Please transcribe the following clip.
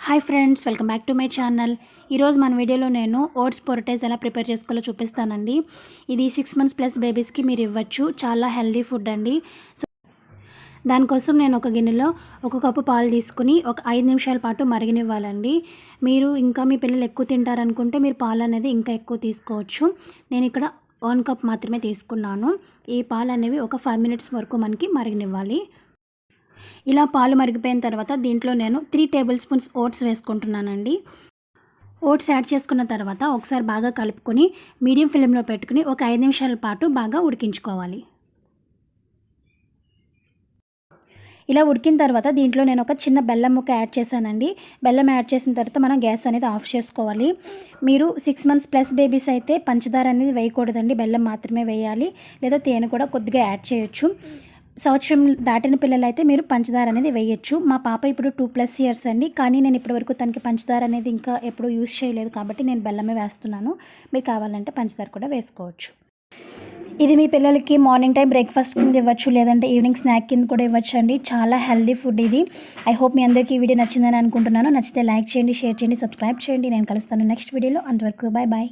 Hi friends, welcome back to my channel. ఈరోజు మన వీడియోలో నేను ఓట్స్ పొరటైజ్ ఎలా ప్రిపేర్ చేసుకోవాలో చూపిస్తానండి. ఇది 6 months ప్లస్ బేబీస్కి మీరు ఇవ్వచ్చు. చాలా హెల్దీ ఫుడ్ అండి. సో దానికోసం నేను ఒక గిన్నెలో 1 కప్పు పాలు తీసుకుని ఒక 5 నిమిషాల పాటు మరగనివ్వాలండి. మీరు ఇంకా మీ పిల్లలు ఎక్కువ తింటారనుకుంటే మీరు పాలు అనేది ఇంకా ఎక్కువ తీసుకోవచ్చు. నేను ఇక్కడ 1 కప్ మాత్రమే తీసుకున్నాను. ఈ పాలు అనేవి ఒక 5 minutes వరకు మనకి మరగనివ్వాలి. ఇలా పాలు మరిగిపోయిన తర్వాత దీంట్లో నేను 3 tablespoons ఓట్స్ వేసుకుంటున్నానండి. ఓట్స్ యాడ్ చేసుకున్న తర్వాత ఒకసారి బాగా కలుపుకొని మీడియం ఫ్లేమ్లో పెట్టుకుని ఒక 5 నిమిషాల పాటు బాగా ఉడికించుకోవాలి. ఇలా ఉడికిన తర్వాత దీంట్లో నేను ఒక చిన్న బెల్లం ముక్క యాడ్ చేశానండి. బెల్లం యాడ్ చేసిన తర్వాత మనం గ్యాస్ అనేది ఆఫ్ చేసుకోవాలి. మీరు 6 months ప్లస్ బేబీస్ అయితే పంచదార అనేది వేయకూడదండి, బెల్లం మాత్రమే వేయాలి. లేదా తేనె కూడా కొద్దిగా యాడ్ చేయొచ్చు. సంవత్సరం దాటిన పిల్లలైతే మీరు పంచదార అనేది వేయచ్చు. మా పాప ఇప్పుడు 2+ years అండి, కానీ నేను ఇప్పటివరకు తనకి పంచదార అనేది ఇంకా ఎప్పుడు యూజ్ చేయలేదు కాబట్టి నేను బెల్లమే వేస్తున్నాను. మీరు కావాలంటే పంచదార కూడా వేసుకోవచ్చు. ఇది మీ పిల్లలకి మార్నింగ్ టైం బ్రేక్ఫాస్ట్ కింద ఇవ్వచ్చు, లేదంటే ఈవినింగ్ స్నాక్ కింద కూడా ఇవ్వచ్చు అండి. చాలా హెల్దీ ఫుడ్ ఇది. ఐ హోప్ మీ అందరికీ ఈ వీడియో నచ్చిందని అనుకుంటున్నాను. నచ్చితే లైక్ చేయండి, షేర్ చేయండి, సబ్స్క్రైబ్ చేయండి. నేను కలుస్తాను నెక్స్ట్ వీడియోలో. అంతవరకు బాయ్ బాయ్.